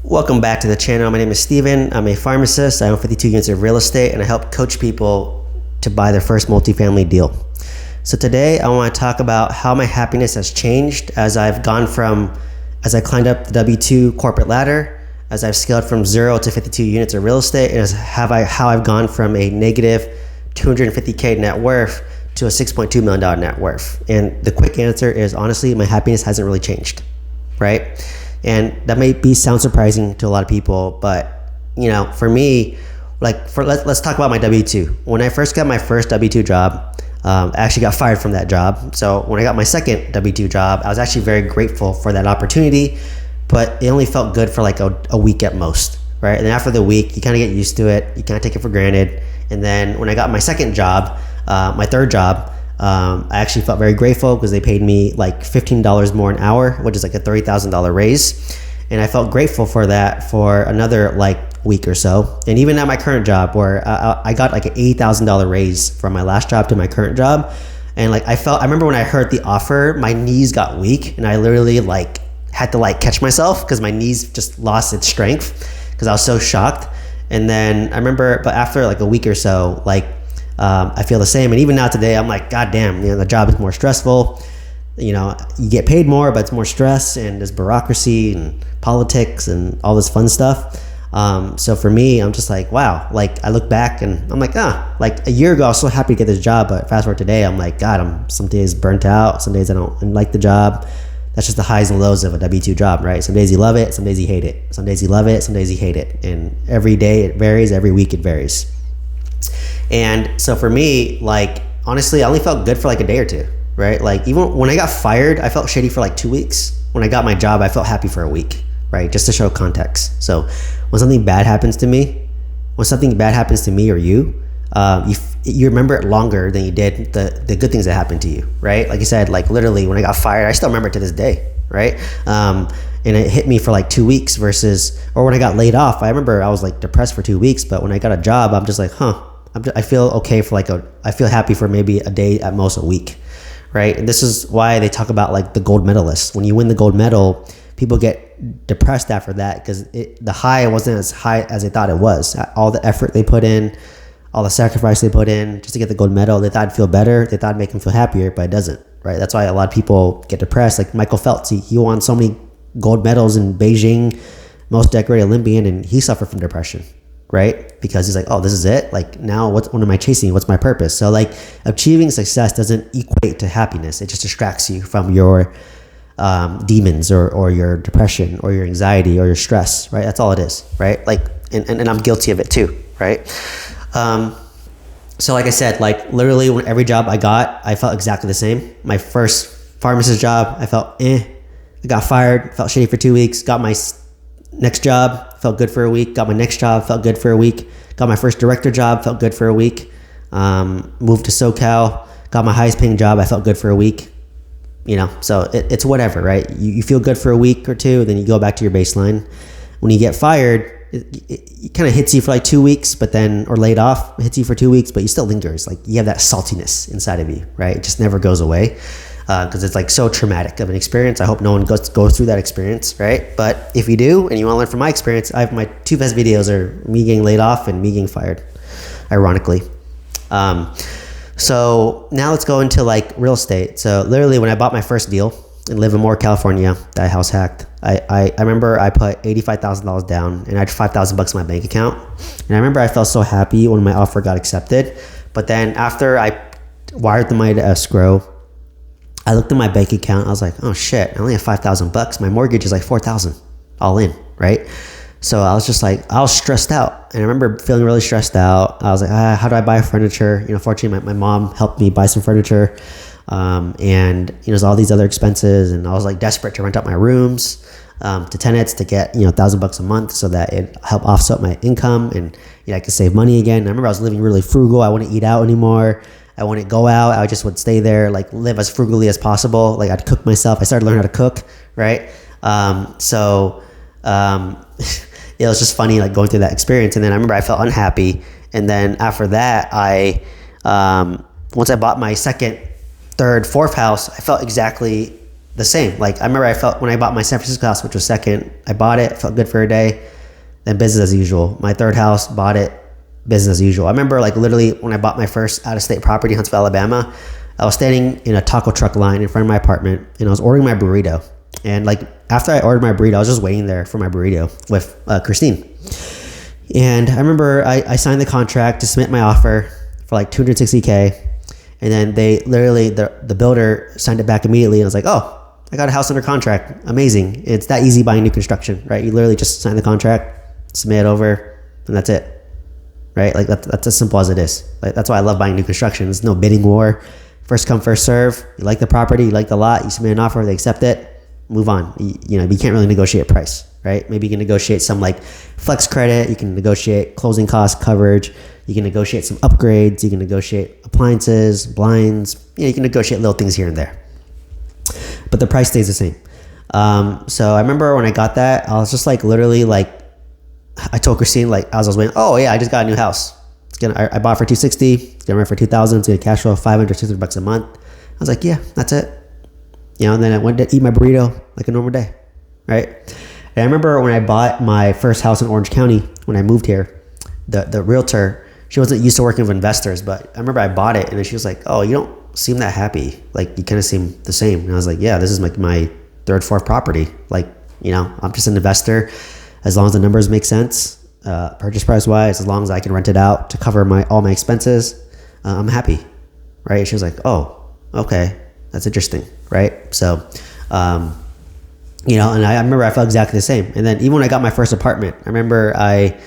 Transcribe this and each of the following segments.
Welcome back to the channel. My name is Steven. I'm a pharmacist. I own 52 units of real estate and I help coach people to buy their first multifamily deal. So today I want to talk about how my happiness has changed as I climbed up the W-2 corporate ladder, as I've scaled from 0 to 52 units of real estate, and how I've gone from a negative 250K net worth to a $6.2 million net worth. And the quick answer is, honestly, my happiness hasn't really changed, right? And that may sound surprising to a lot of people, but for me, let's talk about my W-2. When I first got my first W-2 job, I actually got fired from that job. So when I got my second W-2 job, I was actually very grateful for that opportunity, but it only felt good for like a week at most, right? And then after the week, you kind of get used to it. You kind of take it for granted. And then when I got my second job, my third job, I actually felt very grateful because they paid me like $15 more an hour, which is like a $30,000 raise. And I felt grateful for that for another week or so. And even at my current job, where I got like an $80,000 raise from my last job to my current job. And I remember when I heard the offer, my knees got weak and I literally had to catch myself because my knees just lost its strength because I was so shocked. And then I remember, but after a week or so, I feel the same. And even now today, I'm like, God damn, the job is more stressful. You get paid more, but it's more stress and there's bureaucracy and politics and all this fun stuff. So for me, I'm just like, wow, I look back and I'm like, a year ago, I was so happy to get this job. But fast forward today, I'm like, God, I'm some days burnt out. Some days I don't like the job. That's just the highs and lows of a W-2 job, right? Some days you love it. Some days you hate it. Some days you love it. Some days you hate it. And every day it varies. Every week it varies. And so for me, honestly, I only felt good for a day or two, right? Even when I got fired, I felt shitty for 2 weeks. When I got my job, I felt happy for a week, right? Just to show context. So when something bad happens to me or you, you remember it longer than you did the good things that happened to you, right? Like you said, literally when I got fired, I still remember it to this day, right? And it hit me for 2 weeks or when I got laid off, I remember I was depressed for 2 weeks, but when I got a job, I'm just I feel okay for I feel happy for maybe a day, at most a week, right? And this is why they talk about the gold medalists. When you win the gold medal, people get depressed after that because the high wasn't as high as they thought it was. All the effort they put in, all the sacrifice they put in just to get the gold medal, they thought it'd feel better. They thought it'd make them feel happier, but it doesn't, right? That's why a lot of people get depressed. Like Michael Phelps, he won so many gold medals in Beijing, most decorated Olympian, and he suffered from depression, right? Because he's like, oh, this is it? Now what am I chasing? What's my purpose? So achieving success doesn't equate to happiness. It just distracts you from your demons or your depression or your anxiety or your stress, right? That's all it is, right? And I'm guilty of it too, right? So like I said, literally when every job I got, I felt exactly the same. My first pharmacist job, I felt I got fired, felt shitty for 2 weeks, got my next job, felt good for a week, got my next job, felt good for a week, got my first director job, felt good for a week, moved to SoCal, got my highest paying job, I felt good for a week, so it's whatever, right? You feel good for a week or two, then you go back to your baseline. When you get fired, it kind of hits you for 2 weeks, but then, or laid off, it hits you for 2 weeks, but you still lingers. You have that saltiness inside of you, right? It just never goes away. Because it's so traumatic of an experience. I hope no one goes through that experience, right? But if you do and you want to learn from my experience, I have my two best videos are me getting laid off and me getting fired, ironically. So now let's go into real estate. So literally when I bought my first deal in Livermore, California, that I house hacked, I remember I put $85,000 down and I had $5,000 in my bank account. And I remember I felt so happy when my offer got accepted. But then after I wired the money to escrow, I looked at my bank account. I was like, oh shit, I only have $5,000. My mortgage is $4,000 all in, right? So I was just I was stressed out. And I remember feeling really stressed out. I was like, how do I buy furniture? Fortunately, my mom helped me buy some furniture. And there's all these other expenses. And I was desperate to rent out my rooms to tenants to get, $1,000 a month so that it helped offset my income and I could save money again. And I remember I was living really frugal. I wouldn't eat out anymore. I wouldn't go out. I just would stay there, live as frugally as possible. I'd cook myself. I started learning how to cook, right? It was just funny, going through that experience. And then I remember I felt unhappy. And then after that, once I bought my second, third, fourth house, I felt exactly the same. Like I remember I felt when I bought my San Francisco house, which was second, I bought it, felt good for a day, then business as usual. My third house, bought it, business as usual. I remember like literally when I bought my first out-of-state property in Huntsville, Alabama, I was standing in a taco truck line in front of my apartment and I was ordering my burrito. And like after I ordered my burrito, I was just waiting there for my burrito with Christine. And I remember I signed the contract to submit my offer for like $260K. And then they literally, the builder signed it back immediately. And I was like, oh, I got a house under contract. Amazing. It's that easy buying new construction, right? You literally just sign the contract, submit it over, and that's it, right? Like that's as simple as it is. Like that's why I love buying new construction. There's no bidding war. First come, first serve. You like the property, you like the lot, you submit an offer, they accept it, move on. You can't really negotiate price, right? Maybe you can negotiate some like flex credit. You can negotiate closing cost coverage. You can negotiate some upgrades. You can negotiate appliances, blinds. You can negotiate little things here and there. But the price stays the same. So I remember when I got that, I was just like literally like, I told Christine like as I was waiting, oh yeah, I just got a new house. I bought it for $260. It's gonna rent for $2,000. It's gonna cash flow $500, $600 a month. I was like, yeah, that's it. And then I went to eat my burrito like a normal day, right? And I remember when I bought my first house in Orange County, when I moved here, the realtor, she wasn't used to working with investors, but I remember I bought it and then she was like, oh, you don't seem that happy. Like you kind of seem the same. And I was like, yeah, this is like my third, fourth property. Like, I'm just an investor. As long as the numbers make sense, purchase price wise, as long as I can rent it out to cover all my expenses, I'm happy, right? She was like, oh, okay, that's interesting, right? So, and I remember I felt exactly the same. And then even when I got my first apartment, I remember I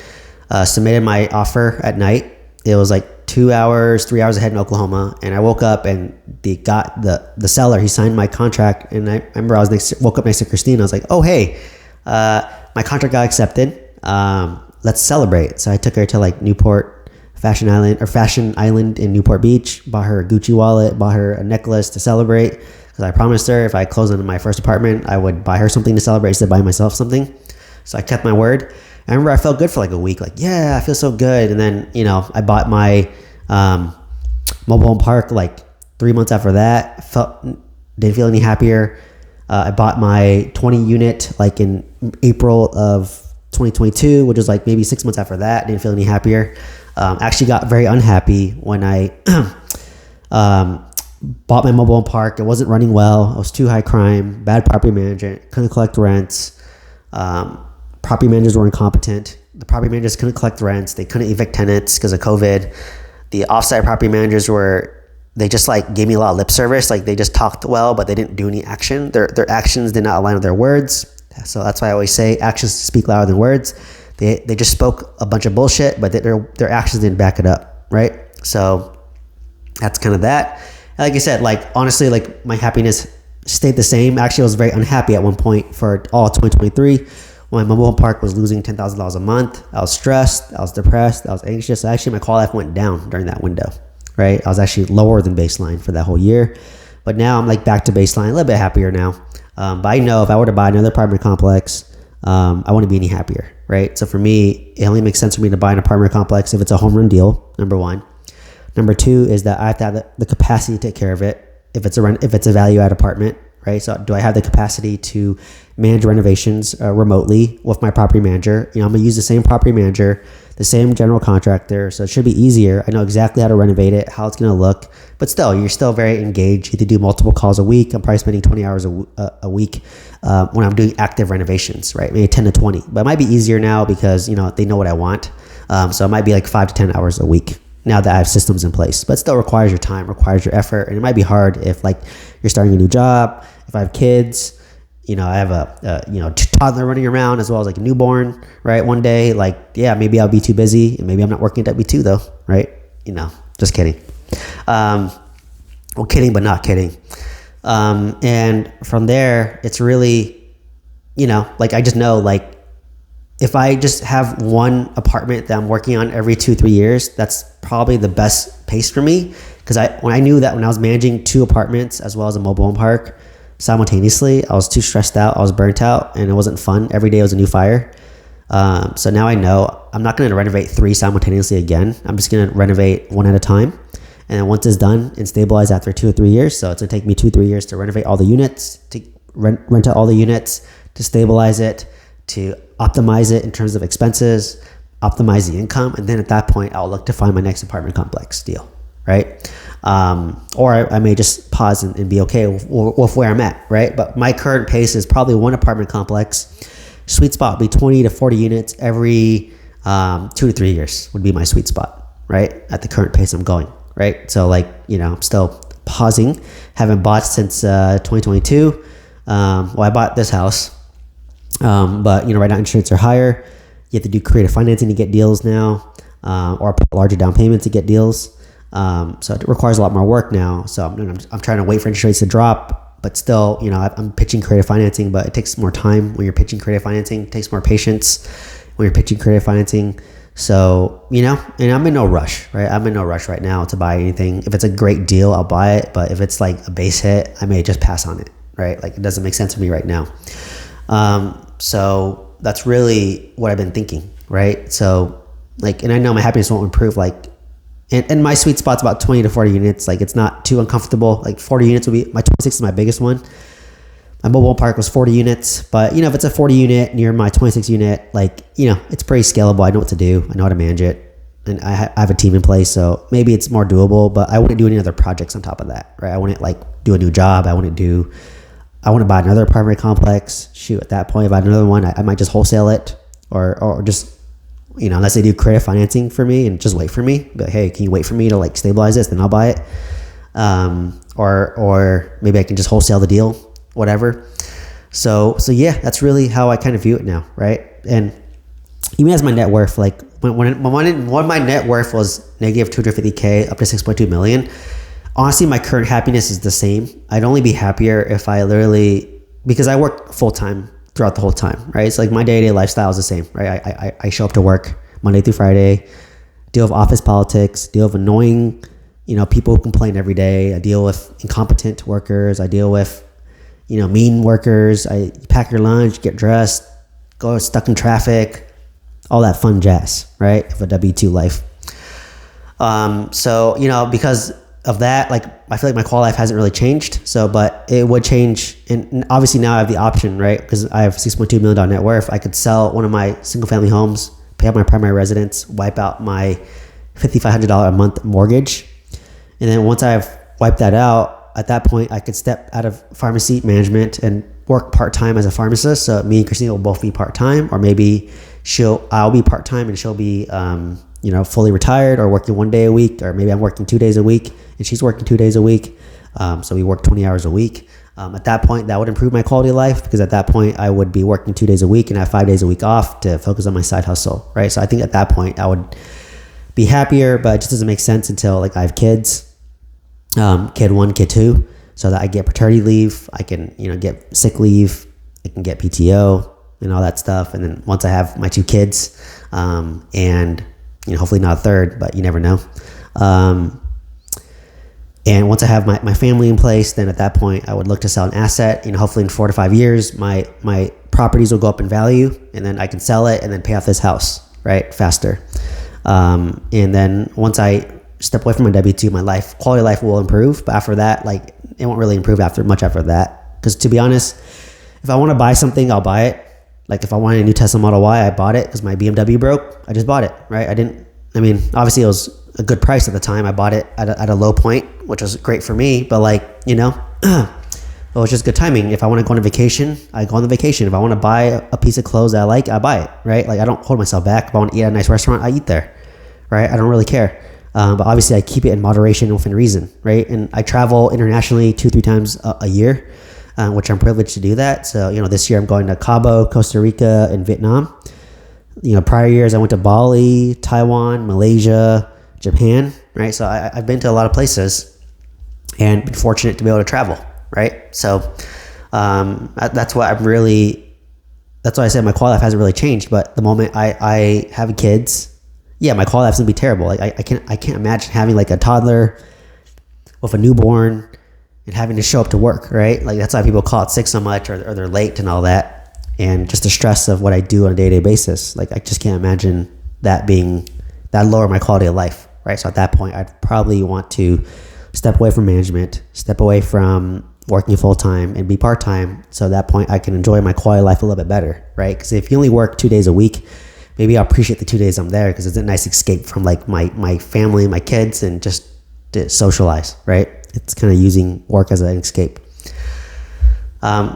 submitted my offer at night. It was like 3 hours ahead in Oklahoma, and I woke up and the seller, he signed my contract, and I remember woke up next to Christine. I was like, oh hey, my contract got accepted. Let's celebrate. So I took her to like Newport Fashion Island in Newport Beach, bought her a Gucci wallet, bought her a necklace to celebrate, because I promised her if I closed on my first apartment, I would buy her something to celebrate instead of buying myself something. So I kept my word. I remember I felt good for like a week, like, yeah, I feel so good. And then, I bought my mobile home park like 3 months after that. Didn't feel any happier. I bought my 20 unit like in April of 2022, which was like maybe 6 months after that. Didn't feel any happier. Actually got very unhappy when I bought my mobile home park. It wasn't running well. It was too high crime, bad property management, couldn't collect rents. Property managers were incompetent. The property managers couldn't collect rents. They couldn't evict tenants because of COVID. The offsite property managers they just like gave me a lot of lip service. Like they just talked well, but they didn't do any action. Their actions did not align with their words. So that's why I always say actions speak louder than words. They just spoke a bunch of bullshit, but their actions didn't back it up, right? So that's kind of that. And like I said, like honestly, like my happiness stayed the same. Actually, I was very unhappy at one point for all 2023. When my mobile home park was losing $10,000 a month, I was stressed, I was depressed, I was anxious. Actually, my quality life went down during that window, right? I was actually lower than baseline for that whole year. But now I'm like back to baseline, a little bit happier now. But I know if I were to buy another apartment complex, I wouldn't be any happier, right? So for me, it only makes sense for me to buy an apartment complex if it's a home run deal, number one. Number two is that I have to have the capacity to take care of it if it's a value add apartment, right? So do I have the capacity to manage renovations remotely with my property manager? I'm gonna use the same property manager, the same general contractor, so it should be easier. I know exactly how to renovate it, how it's gonna look, but still, you're still very engaged. You have to do multiple calls a week. I'm probably spending 20 hours a week when I'm doing active renovations, right? Maybe 10 to 20, but it might be easier now because they know what I want. So it might be like 5 to 10 hours a week now that I have systems in place, but it still requires your time, requires your effort, and it might be hard if like you're starting a new job. If I have kids, I have a toddler running around as well as like a newborn, right? One day, like, yeah, maybe I'll be too busy and maybe I'm not working at W2 though, right? Just kidding. Well, kidding, but not kidding. And from there, it's really, like I just know, like, if I just have one apartment that I'm working on every 2-3 years, that's probably the best pace for me. Because when I knew that when I was managing 2 apartments as well as a mobile home park simultaneously, I was too stressed out, I was burnt out, and it wasn't fun. Every day was a new fire. So now I know I'm not going to renovate 3 simultaneously again. I'm just going to renovate one at a time. And then once it's done and stabilized after 2 or 3 years, so it's going to take me 2-3 years to renovate all the units, to rent out all the units, to stabilize it, to optimize it in terms of expenses, optimize the income, and then at that point I'll look to find my next apartment complex deal, right? Or I may just pause and be okay with where I'm at, right? But my current pace is probably one apartment complex. Sweet spot would be 20 to 40 units every 2 to 3 years would be my sweet spot, right? At the current pace I'm going, right? So like, I'm still pausing, haven't bought since 2022. I bought this house, but right now interest rates are higher. You have to do creative financing to get deals now, or put larger down payments to get deals. So it requires a lot more work now. So I'm trying to wait for interest rates to drop, but still, I'm pitching creative financing, but it takes more time when you're pitching creative financing. It takes more patience when you're pitching creative financing. So, and I'm in no rush, right? I'm in no rush right now to buy anything. If it's a great deal, I'll buy it. But if it's like a base hit, I may just pass on it, right? Like it doesn't make sense to me right now. So that's really what I've been thinking, right? So and I know my happiness won't improve, and my sweet spot's about 20 to 40 units. Like it's not too uncomfortable. Like 40 units would be, my 26 is my biggest one. My mobile park was 40 units, but if it's a 40 unit near my 26 unit, it's pretty scalable. I know what to do. I know how to manage it, and I have a team in place. So maybe it's more doable, but I wouldn't do any other projects on top of that, right? I wouldn't do a new job. I want to buy another apartment complex. Shoot, at that point, if I had another one, I might just wholesale it or just, unless they do creative financing for me and just wait for me. But hey, can you wait for me to stabilize this? Then I'll buy it. Or maybe I can just wholesale the deal, whatever. So yeah, that's really how I kind of view it now, right? And even as my net worth, when my net worth was negative 250K up to 6.2 million, honestly, my current happiness is the same. I'd only be happier if because I work full time throughout the whole time, right? It's like my day-to-day lifestyle is the same, right? I show up to work Monday through Friday, deal with office politics, deal with annoying, people who complain every day. I deal with incompetent workers. I deal with, mean workers. I pack your lunch, get dressed, go stuck in traffic, all that fun jazz, right? Of a W-2 life. So, because of that, I feel like my quality life hasn't really changed. So, but it would change. And obviously now I have the option, right? Because I have $6.2 million net worth. I could sell one of my single family homes, pay off my primary residence, wipe out my $5,500 a month mortgage. And then once I've wiped that out, at that point I could step out of pharmacy management and work part-time as a pharmacist. So me and Christina will both be part-time, or maybe I'll be part-time and she'll be, fully retired or working 1 day a week, or maybe I'm working 2 days a week and she's working 2 days a week. So we work 20 hours a week. At that point, that would improve my quality of life, because at that point I would be working 2 days a week and have 5 days a week off to focus on my side hustle, right? So I think at that point I would be happier, but it just doesn't make sense until I have kids, kid 1, kid 2, so that I get paternity leave, I can, get sick leave, I can get PTO and all that stuff. And then once I have my 2 kids, and hopefully not a third, but you never know. And once I have my family in place, then at that point I would look to sell an asset. Hopefully in 4 to 5 years, my properties will go up in value, and then I can sell it and then pay off this house, right, faster. And then once I step away from my W-2, my quality of life will improve. But after that, it won't really improve much after that. Because to be honest, if I want to buy something, I'll buy it. If I wanted a new Tesla Model Y, I bought it because my BMW broke. I just bought it, right? Obviously it was a good price at the time. I bought it at a low point, which was great for me. But it was just good timing. If I want to go on a vacation, I go on the vacation. If I want to buy a piece of clothes that I like, I buy it, right? I don't hold myself back. If I want to eat at a nice restaurant, I eat there, right? I don't really care. But obviously I keep it in moderation and within reason, right? And I travel internationally 2-3 times a year, which I'm privileged to do that. So, this year I'm going to Cabo, Costa Rica, and Vietnam. Prior years I went to Bali, Taiwan, Malaysia, Japan, right? So I've been to a lot of places and been fortunate to be able to travel, right? So that's why I said my quality life hasn't really changed. But the moment I have kids, yeah, my quality life's gonna be terrible. I can't imagine having a toddler with a newborn and having to show up to work, right? That's why people call it sick so much, or they're late and all that. And just the stress of what I do on a day-to-day basis. I just can't imagine that lower my quality of life, right? So at that point, I'd probably want to step away from management, step away from, working full-time and be part-time, so at that point I can enjoy my quality of life a little bit better, right? Because if you only work 2 days a week, maybe I'll appreciate the 2 days I'm there because it's a nice escape from like my family, my kids, and just to socialize, right? It's kind of using work as an escape.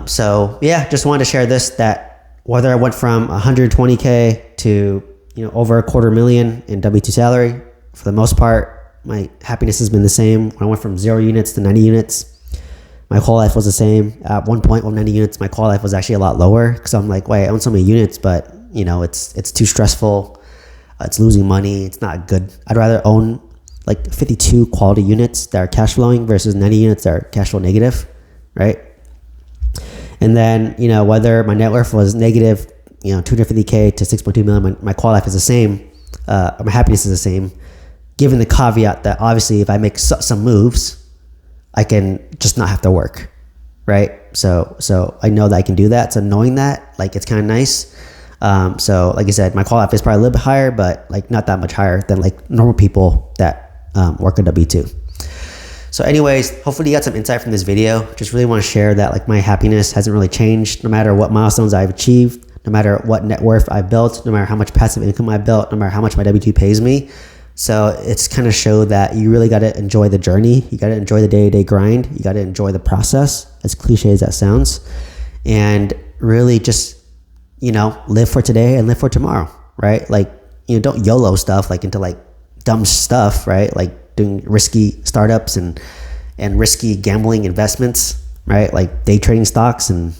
So yeah, just wanted to share this, that whether I went from 120K to over $250,000 in W-2 salary, for the most part, my happiness has been the same. When I went from 0 units to 90 units, my quality life was the same. At one point with 90 units, my quality life was actually a lot lower because I'm like, wait, I own so many units, but it's too stressful. It's losing money. It's not good. I'd rather own like 52 quality units that are cash flowing versus 90 units that are cash flow negative, right? And then, whether my net worth was negative, 250K to 6.2 million, my quality life is the same. My happiness is the same, given the caveat that obviously if I make some moves, I can just not have to work, right? So I know that I can do that. So knowing that, like, it's kind of nice. So like I said, my quality life is probably a little bit higher, but like not that much higher than like normal people that work a W-2. So anyways, hopefully you got some insight from this video. Just really want to share that like my happiness hasn't really changed no matter what milestones I've achieved, no matter what net worth I've built, no matter how much passive income I've built, no matter how much my W-2 pays me. So it's kind of show that you really got to enjoy the journey. You got to enjoy the day-to-day grind. You got to enjoy the process, as cliche as that sounds, and really just, live for today and live for tomorrow, right? Like, don't YOLO stuff like into like dumb stuff, right? Like doing risky startups and risky gambling investments, right? Like day trading stocks and,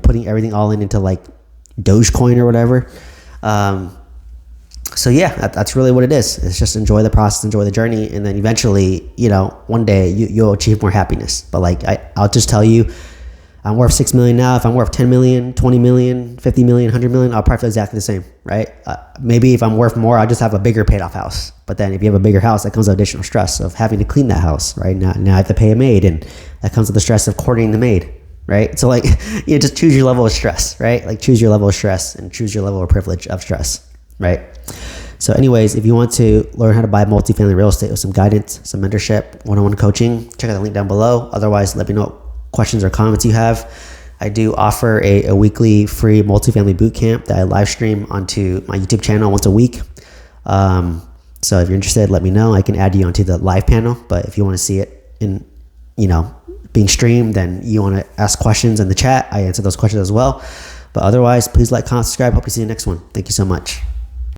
putting everything all into like Dogecoin or whatever. So yeah, that's really what it is. It's just enjoy the process, enjoy the journey. And then eventually, one day you'll achieve more happiness. But like, I'll just tell you, I'm worth 6 million now. If I'm worth 10 million, 20 million, 50 million, 100 million, I'll probably feel exactly the same, right? Maybe if I'm worth more, I'll just have a bigger paid off house. But then if you have a bigger house, that comes with additional stress of having to clean that house, right? Now I have to pay a maid, and that comes with the stress of courting the maid, right? So like, just choose your level of stress, right? Like choose your level of stress and choose your level of privilege of stress, right? So anyways, if you want to learn how to buy multifamily real estate with some guidance, some mentorship, one-on-one coaching, check out the link down below. Otherwise, let me know what questions or comments you have. I do offer a weekly free multifamily bootcamp that I live stream onto my YouTube channel once a week. So if you're interested, let me know. I can add you onto the live panel. But if you want to see it in, being streamed, then you want to ask questions in the chat, I answer those questions as well. But otherwise, please like, comment, subscribe. Hope to see you in the next one. Thank you so much.